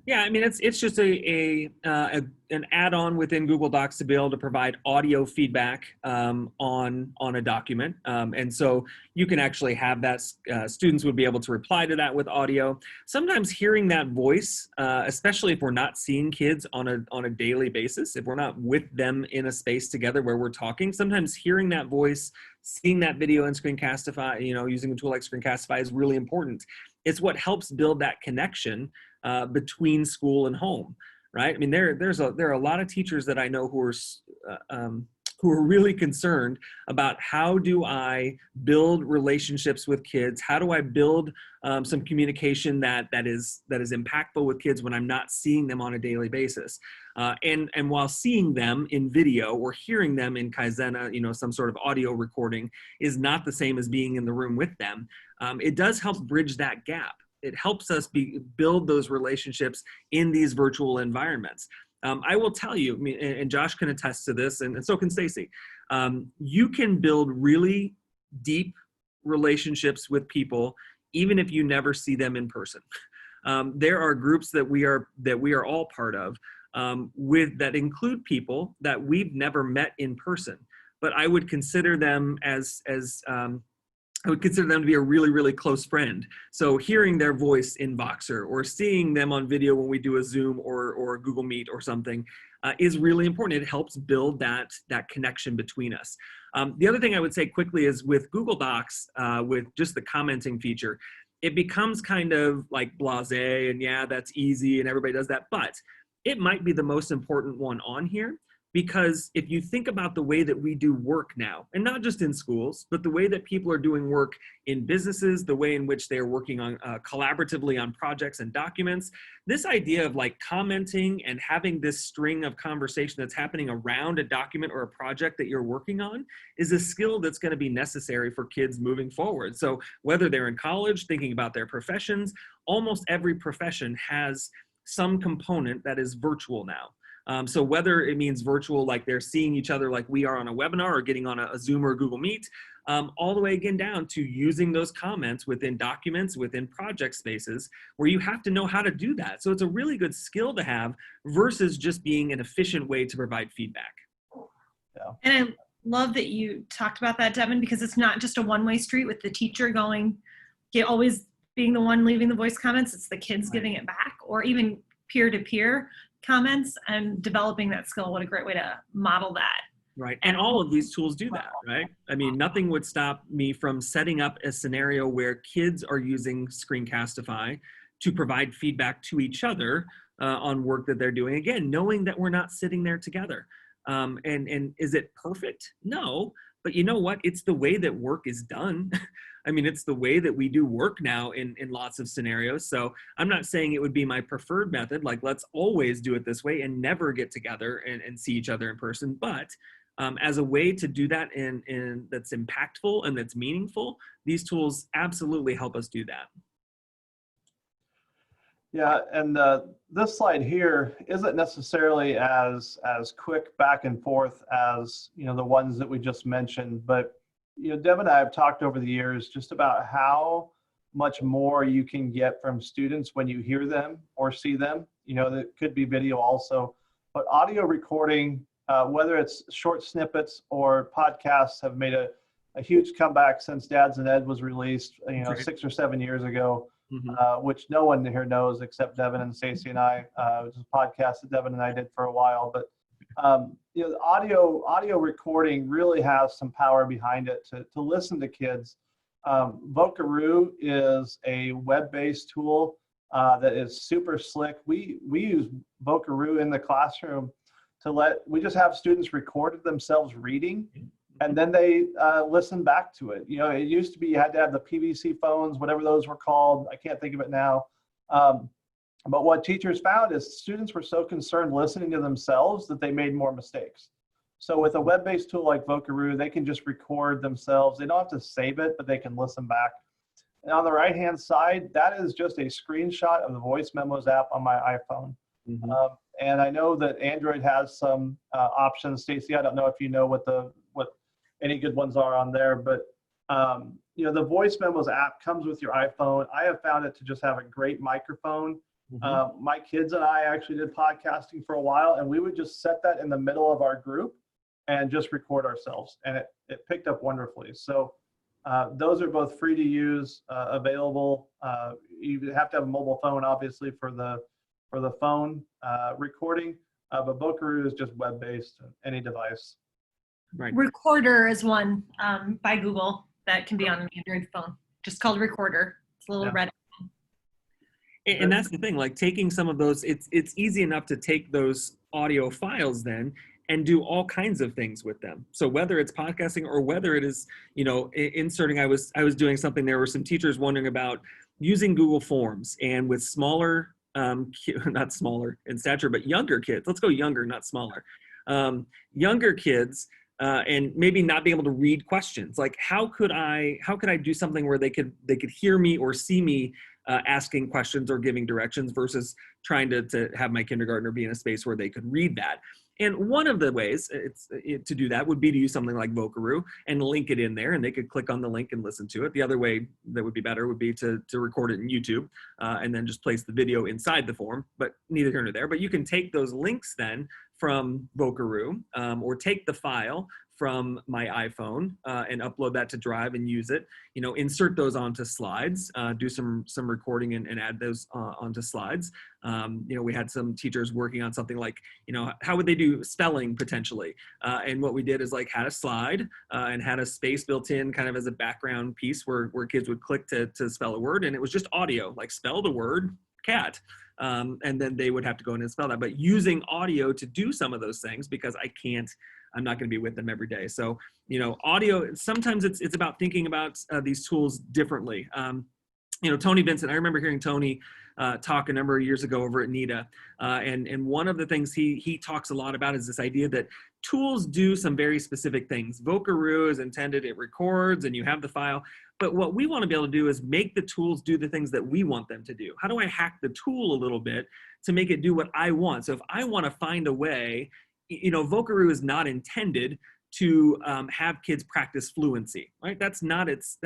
Yeah, I mean, it's just an add-on within Google Docs to be able to provide audio feedback on a document, and so you can actually have that. Students would be able to reply to that with audio. Sometimes hearing that voice, especially if we're not seeing kids on a daily basis, if we're not with them in a space together where we're talking, sometimes hearing that voice, seeing that video in Screencastify, using a tool like Screencastify is really important. It's what helps build that connection between school and home, right? I mean, there are a lot of teachers that I know who are really concerned about how do I build relationships with kids? How do I build some communication that is impactful with kids when I'm not seeing them on a daily basis? And while seeing them in video or hearing them in Kaizena, some sort of audio recording is not the same as being in the room with them. It does help bridge that gap. It helps us build those relationships in these virtual environments. I will tell you, and Josh can attest to this, and so can Stacy, you can build really deep relationships with people even if you never see them in person. There are groups that we are all part of that include people that we've never met in person, but I would consider them I would consider them to be a really, really close friend. So hearing their voice in Voxer or seeing them on video when we do a Zoom or Google Meet or something is really important. It helps build that connection between us. The other thing I would say quickly is with Google Docs, with just the commenting feature, it becomes kind of like blasé and yeah, that's easy and everybody does that, but it might be the most important one on here. Because if you think about the way that we do work now, and not just in schools, but the way that people are doing work in businesses, the way in which they are working on collaboratively on projects and documents, this idea of like commenting and having this string of conversation that's happening around a document or a project that you're working on is a skill that's going to be necessary for kids moving forward. So whether they're in college, thinking about their professions, almost every profession has some component that is virtual now. So whether it means virtual, like they're seeing each other like we are on a webinar or getting on a Zoom or a Google Meet, all the way again down to using those comments within documents, within project spaces, where you have to know how to do that. So it's a really good skill to have versus just being an efficient way to provide feedback. Yeah. And I love that you talked about that, Devin, because it's not just a one-way street with the teacher going, always being the one leaving the voice comments. It's the kids giving it back, or even peer-to-peer comments, and developing that skill. What a great way to model that. Right. And all of these tools do that, right? I mean, nothing would stop me from setting up a scenario where kids are using Screencastify to provide feedback to each other on work that they're doing. Again, knowing that we're not sitting there together. And is it perfect? No. But you know what? It's the way that work is done. I mean, it's the way that we do work now in lots of scenarios. So I'm not saying it would be my preferred method, like let's always do it this way and never get together and see each other in person. But as a way to do that in that's impactful and that's meaningful, these tools absolutely help us do that. Yeah, and this slide here isn't necessarily as quick back and forth as the ones that we just mentioned, but Deb and I have talked over the years just about how much more you can get from students when you hear them or see them. That could be video also, but audio recording, whether it's short snippets or podcasts, have made a huge comeback since Dads and Ed was released, 6 or 7 years ago. Mm-hmm. Which no one here knows except Devin and Stacey and I. It was a podcast that Devin and I did for a while, but the audio recording really has some power behind it to listen to kids. Vocaroo is a web-based tool that is super slick. We use Vocaroo in the classroom we just have students record themselves reading, and then they listen back to it. It used to be you had to have the PVC phones, whatever those were called. I can't think of it now. But what teachers found is students were so concerned listening to themselves that they made more mistakes. So with a web-based tool like Vocaroo, they can just record themselves. They don't have to save it, but they can listen back. And on the right-hand side, that is just a screenshot of the Voice Memos app on my iPhone. Mm-hmm. And I know that Android has some options. Stacey, I don't know if you know what any good ones are on there, but the Voice Memos app comes with your iPhone. I have found it to just have a great microphone. Mm-hmm. My kids and I actually did podcasting for a while, and we would just set that in the middle of our group and just record ourselves, and it picked up wonderfully. So those are both free to use, available. You have to have a mobile phone, obviously, for the phone recording, but Vocaroo is just web-based, any device. Right. Recorder is one by Google that can be on an Android phone, just called Recorder. It's a little red. And that's the thing, like taking some of those, it's easy enough to take those audio files then and do all kinds of things with them. So whether it's podcasting or whether it is, inserting, I was doing something, there were some teachers wondering about using Google Forms, and with smaller, not smaller in stature, but younger kids, let's go younger, not smaller, younger kids, and maybe not being able to read questions. Like how could I do something where they could hear me or see me asking questions or giving directions versus trying to have my kindergartner be in a space where they could read that. And one of the ways to do that would be to use something like Vocaroo and link it in there, and they could click on the link and listen to it. The other way that would be better would be to record it in YouTube and then just place the video inside the form, but neither here nor there. But you can take those links then from Vocaroo or take the file from my iPhone and upload that to Drive and use it, insert those onto slides, do some recording and add those onto slides. We had some teachers working on something like, how would they do spelling potentially? And what we did is like had a slide and had a space built in kind of as a background piece where kids would click to spell a word, and it was just audio, like spell the word, cat. And then they would have to go in and spell that. But using audio to do some of those things, because I'm not going to be with them every day. So, audio, sometimes it's about thinking about these tools differently. Tony Vincent, I remember hearing Tony talk a number of years ago over at NEDA. And one of the things he talks a lot about is this idea that tools do some very specific things. Vocaroo is intended, it records and you have the file. But what we want to be able to do is make the tools do the things that we want them to do. How do I hack the tool a little bit to make it do what I want? So if I want to find a way, Vocaroo is not intended to have kids practice fluency, right? That's not its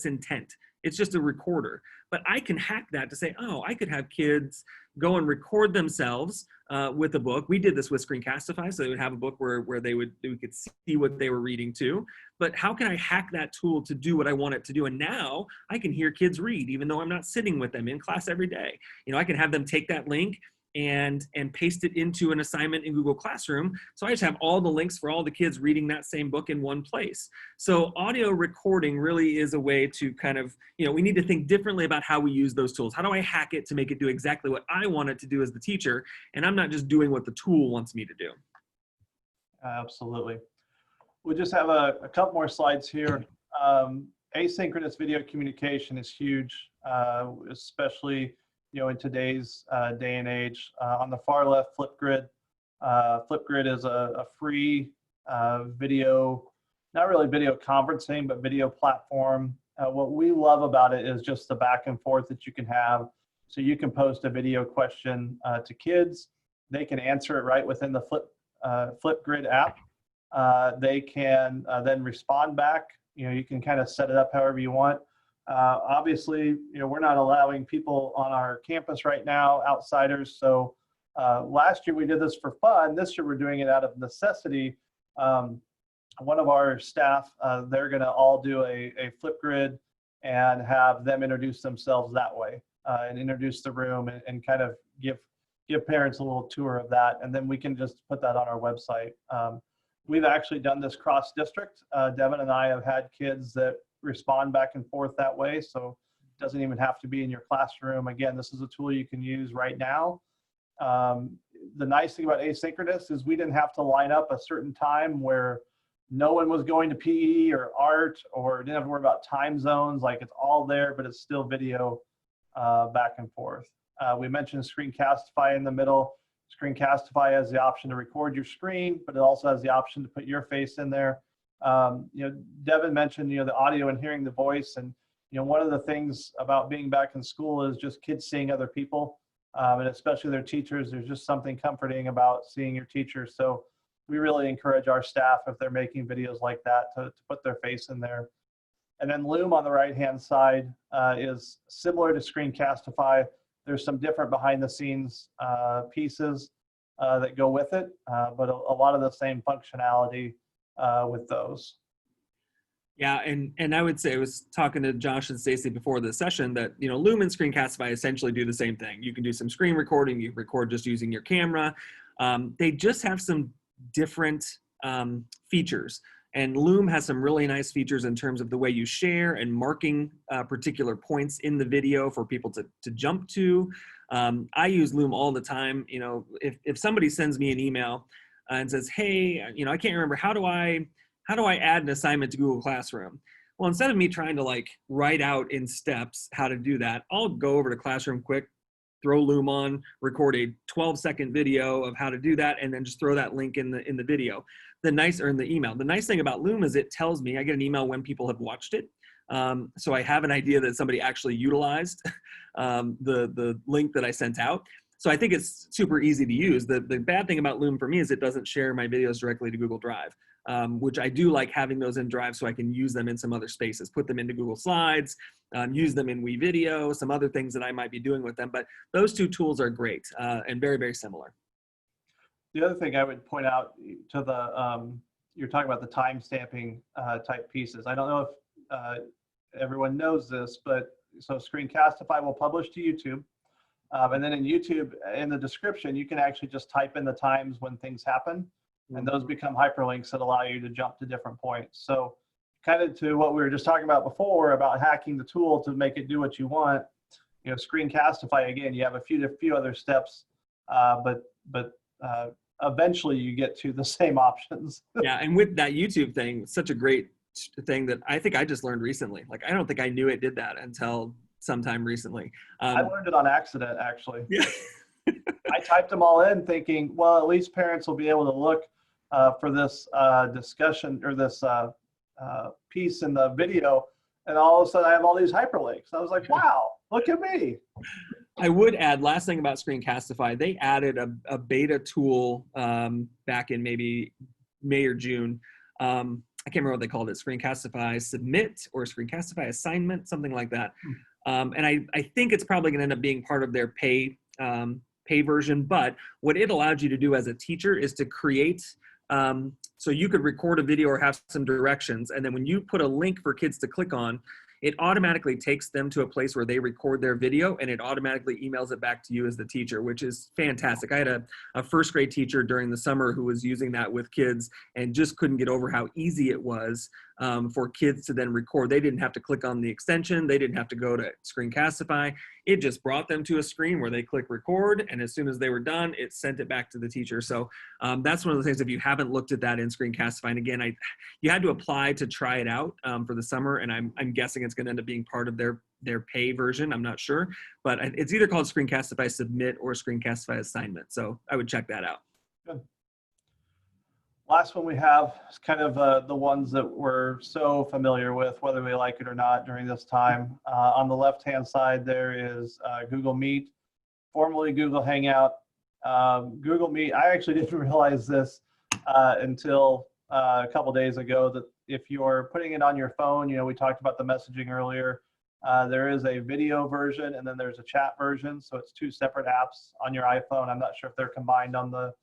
intent. It's just a recorder. But I can hack that to say, oh, I could have kids go and record themselves with a book. We did this with Screencastify, so they would have a book where we could see what they were reading to. But how can I hack that tool to do what I want it to do? And now I can hear kids read, even though I'm not sitting with them in class every day. I can have them take that link and paste it into an assignment in Google Classroom. So I just have all the links for all the kids reading that same book in one place. So audio recording really is a way to kind of, we need to think differently about how we use those tools. How do I hack it to make it do exactly what I want it to do as the teacher? And I'm not just doing what the tool wants me to do. Absolutely. We'll just have a couple more slides here. Asynchronous video communication is huge, especially in today's day and age. On the far left, Flipgrid. Flipgrid is a free video, not really video conferencing, but video platform. What we love about it is just the back and forth that you can have. So you can post a video question to kids. They can answer it right within the Flipgrid app. They can then respond back. You can kind of set it up however you want. Obviously, we're not allowing people on our campus right now, outsiders. So last year we did this for fun. This year we're doing it out of necessity. One of our staff, they're going to all do a Flipgrid and have them introduce themselves that way and introduce the room and kind of give parents a little tour of that. And then we can just put that on our website. We've actually done this cross district. Devin and I have had kids that respond back and forth that way. So it doesn't even have to be in your classroom. Again, this is a tool you can use right now. The nice thing about asynchronous is we didn't have to line up a certain time where no one was going to PE or art, or didn't have to worry about time zones. Like, it's all there, but it's still video back and forth. We mentioned Screencastify in the middle. Screencastify has the option to record your screen, but it also has the option to put your face in there. Devin mentioned, the audio and hearing the voice. And, one of the things about being back in school is just kids seeing other people, and especially their teachers. There's just something comforting about seeing your teacher. So we really encourage our staff, if they're making videos like that, to put their face in there. And then Loom on the right-hand side is similar to Screencastify. There's some different behind the scenes pieces that go with it, but a lot of the same functionality with those. Yeah, and I would say, I was talking to Josh and Stacy before the session that, Loom and Screencastify essentially do the same thing. You can do some screen recording, you record just using your camera. They just have some different features. And Loom has some really nice features in terms of the way you share and marking particular points in the video for people to jump to. I use Loom all the time. If somebody sends me an email and says, hey, I can't remember, how do I add an assignment to Google Classroom? Well, instead of me trying to write out in steps how to do that, I'll go over to Classroom quick, throw Loom on, record a 12-second video of how to do that, and then just throw that link in the video. In the email. The nice thing about Loom is it tells me, I get an email when people have watched it. So I have an idea that somebody actually utilized the link that I sent out. So I think it's super easy to use. The bad thing about Loom for me is it doesn't share my videos directly to Google Drive, which I do like having those in Drive so I can use them in some other spaces, put them into Google Slides, use them in WeVideo, some other things that I might be doing with them. But those two tools are great and very, very similar. The other thing I would point out to the, you're talking about the time stamping type pieces. I don't know if everyone knows this, but so Screencastify will publish to YouTube. And then in YouTube, in the description, you can actually just type in the times when things happen. And those become hyperlinks that allow you to jump to different points. So kind of to what we were just talking about before about hacking the tool to make it do what you want. Screencastify, again, you have a few other steps, but eventually you get to the same options. Yeah, and with that YouTube thing, such a great thing that I think I just learned recently. Like, I don't think I knew it did that until sometime recently. I learned it on accident, actually. Yeah. I typed them all in thinking, well, at least parents will be able to look for this discussion or this piece in the video. And all of a sudden I have all these hyperlinks. I was like, wow, look at me. I would add, last thing about Screencastify, they added a beta tool back in maybe May or June. I can't remember what they called it, Screencastify Submit or Screencastify Assignment, something like that. And I think it's probably going to end up being part of their pay version. But what it allowed you to do as a teacher is to create, so you could record a video or have some directions. And then when you put a link for kids to click on, it automatically takes them to a place where they record their video, and it automatically emails it back to you as the teacher, which is fantastic. I had a first grade teacher during the summer who was using that with kids and just couldn't get over how easy it was for kids to then record. They didn't have to click on the extension. They didn't have to go to Screencastify. It just brought them to a screen where they click record, and as soon as they were done, it sent it back to the teacher. So that's one of the things, if you haven't looked at that in Screencastify, and again, you had to apply to try it out for the summer, and I'm guessing it's going to end up being part of their pay version. I'm not sure, but it's either called Screencastify Submit or Screencastify Assignment. So I would check that out. Good. Last one we have is kind of the ones that we're so familiar with, whether we like it or not during this time. On the left-hand side, there is Google Meet, formerly Google Hangout. Google Meet, I actually didn't realize this until a couple days ago, that if you're putting it on your phone, we talked about the messaging earlier, there is a video version and then there's a chat version. So it's two separate apps on your iPhone. I'm not sure if they're combined on the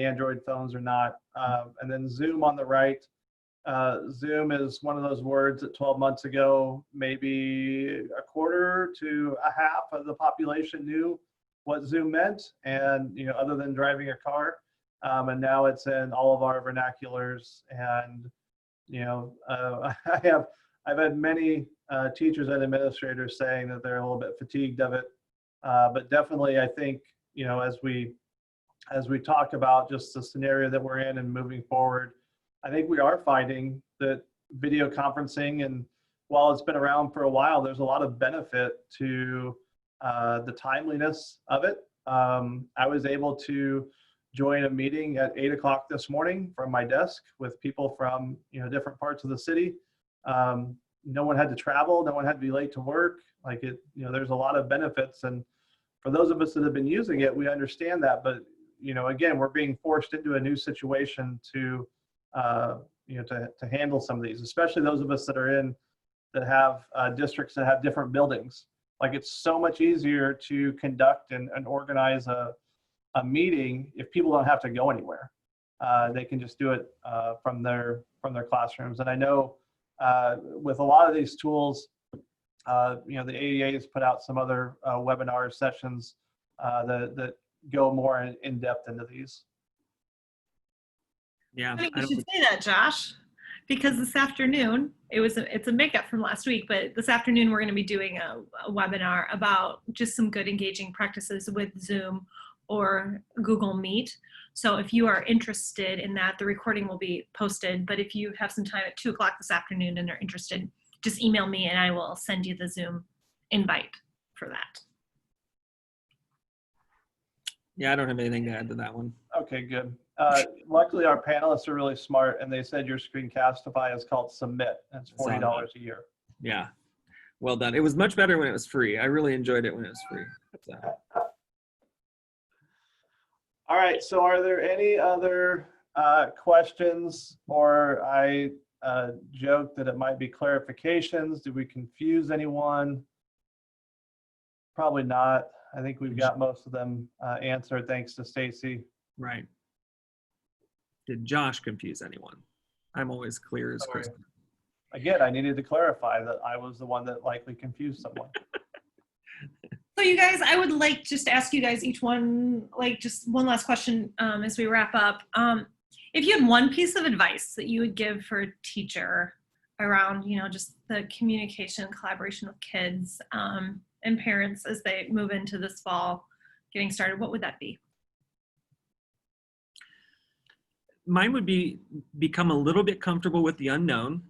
Android phones or not. And then Zoom on the right. Zoom is one of those words that 12 months ago, maybe a quarter to a half of the population knew what Zoom meant, and other than driving a car. And now it's in all of our vernaculars. And I've had many teachers and administrators saying that they're a little bit fatigued of it. But definitely, I think as we talk about just the scenario that we're in and moving forward, I think we are finding that video conferencing, and while it's been around for a while, there's a lot of benefit to the timeliness of it. I was able to join a meeting at 8 o'clock this morning from my desk with people from different parts of the city. No one had to travel. No one had to be late to work. There's a lot of benefits. And for those of us that have been using it, we understand that. But again, we're being forced into a new situation to handle some of these, especially those of us that have districts that have different buildings. It's so much easier to conduct and organize a meeting if people don't have to go anywhere. They can just do it from their classrooms. And I know with a lot of these tools, the AEA has put out some other webinar sessions that go more in depth into these. Yeah, I think you should say that, Josh, because this afternoon, it's a makeup from last week, but this afternoon we're going to be doing a webinar about just some good engaging practices with Zoom or Google Meet. So if you are interested in that, the recording will be posted, but if you have some time at 2 o'clock this afternoon and are interested, just email me and I will send you the Zoom invite for that. Yeah, I don't have anything to add to that one. Okay, good. Luckily, our panelists are really smart, and they said your Screencastify is called Submit. It's $40 a year. Yeah, well done. It was much better when it was free. I really enjoyed it when it was free. So. All right, so are there any other questions, or I joked that it might be clarifications? Did we confuse anyone? Probably not. I think we've got most of them answered, thanks to Stacy. Right. Did Josh confuse anyone? I'm always clear as crystal. Again, I needed to clarify that I was the one that likely confused someone. So you guys, I would like just to ask you guys each one, just one last question as we wrap up. If you had one piece of advice that you would give for a teacher around, just the communication, collaboration with kids, and parents as they move into this fall getting started, what would that be? Mine would be become a little bit comfortable with the unknown,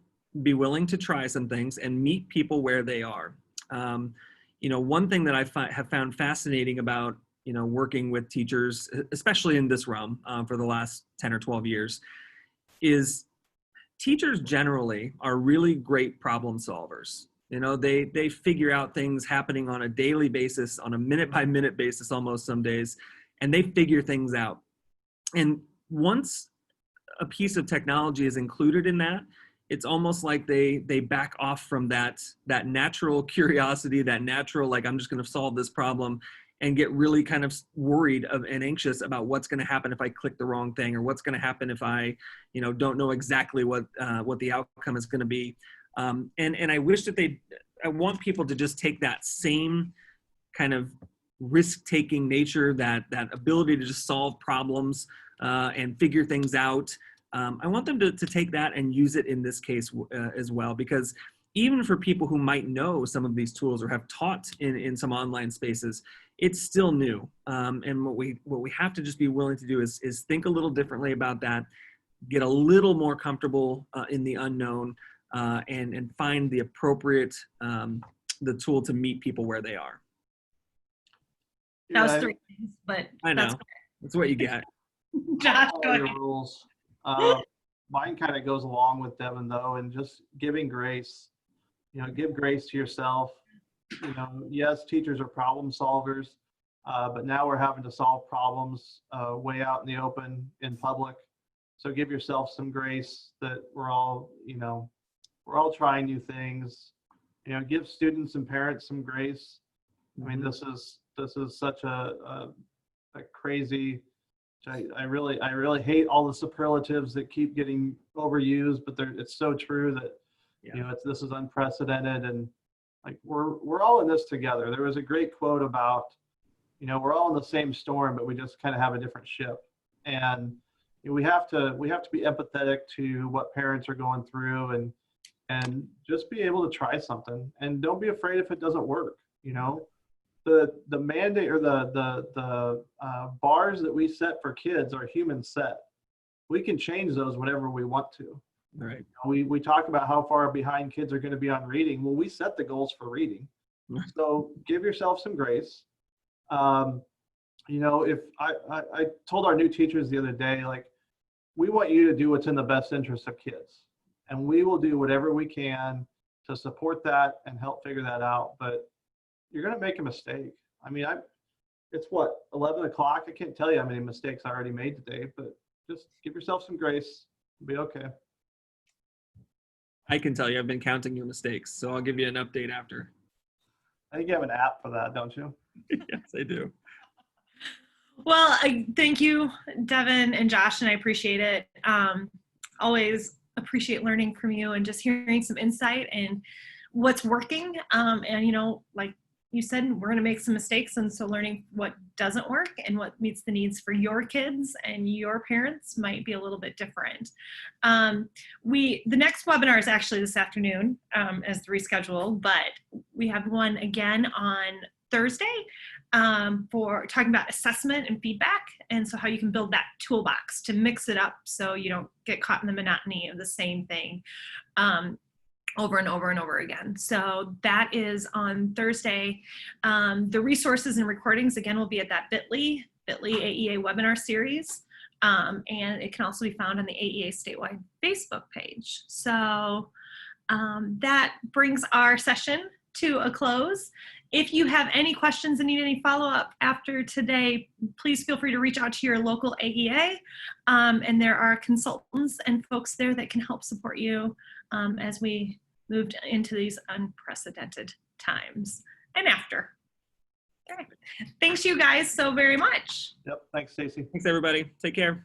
be willing to try some things, and meet people where they are. One thing that I have found fascinating about working with teachers, especially in this realm for the last 10 or 12 years, is teachers generally are really great problem solvers. They figure out things happening on a daily basis, on a minute by minute basis almost some days, and they figure things out. And once a piece of technology is included in that, it's almost like they back off from that natural curiosity, that natural, like, I'm just going to solve this problem, and get really kind of worried and anxious about what's going to happen if I click the wrong thing, or what's going to happen if I, don't know exactly what the outcome is going to be. And I wish that I want people to just take that same kind of risk-taking nature, that ability to just solve problems and figure things out. I want them to take that and use it in this case as well, because even for people who might know some of these tools or have taught in some online spaces, it's still new. And what we have to just be willing to do is think a little differently about that, get a little more comfortable in the unknown, and find the appropriate the tool to meet people where they are. That was 3 things, but I know that's what you get. Josh, go ahead. Rules. Mine kind of goes along with Devin though, and just giving grace. Give grace to yourself. Yes, teachers are problem solvers, but now we're having to solve problems way out in the open in public. So give yourself some grace that we're all trying new things. Give students and parents some grace. I mean, this is such a crazy. I really hate all the superlatives that keep getting overused, but it's so true that this is unprecedented, and like we're all in this together. There was a great quote about we're all in the same storm, but we just kind of have a different ship, and we have to be empathetic to what parents are going through, and just be able to try something, and don't be afraid if it doesn't work. The mandate or the bars that we set for kids are human set. We can change those whenever we want to. Right. We talk about how far behind kids are going to be on reading. Well, we set the goals for reading. So give yourself some grace. If I told our new teachers the other day, like, we want you to do what's in the best interest of kids, and we will do whatever we can to support that and help figure that out. But you're going to make a mistake. I mean, it's what, 11 o'clock? I can't tell you how many mistakes I already made today, but just give yourself some grace. It'll be okay. I can tell you, I've been counting your mistakes, so I'll give you an update after. I think you have an app for that, don't you? Yes, I do. Well, I thank you, Devin and Josh, and I appreciate it. Always appreciate learning from you and just hearing some insight and what's working. And like you said, we're going to make some mistakes, and so learning what doesn't work and what meets the needs for your kids and your parents might be a little bit different. The next webinar is actually this afternoon as the reschedule, but we have one again on Thursday for talking about assessment and feedback, and so how you can build that toolbox to mix it up so you don't get caught in the monotony of the same thing over and over and over again. So that is on Thursday. The resources and recordings, again, will be at that bit.ly AEA webinar series. And it can also be found on the AEA statewide Facebook page. So that brings our session to a close. If you have any questions and need any follow-up after today, please feel free to reach out to your local AEA. And there are consultants and folks there that can help support you as we moved into these unprecedented times and after. Okay. Thanks you guys so very much. Yep. Thanks, Stacy. Thanks, everybody. Take care.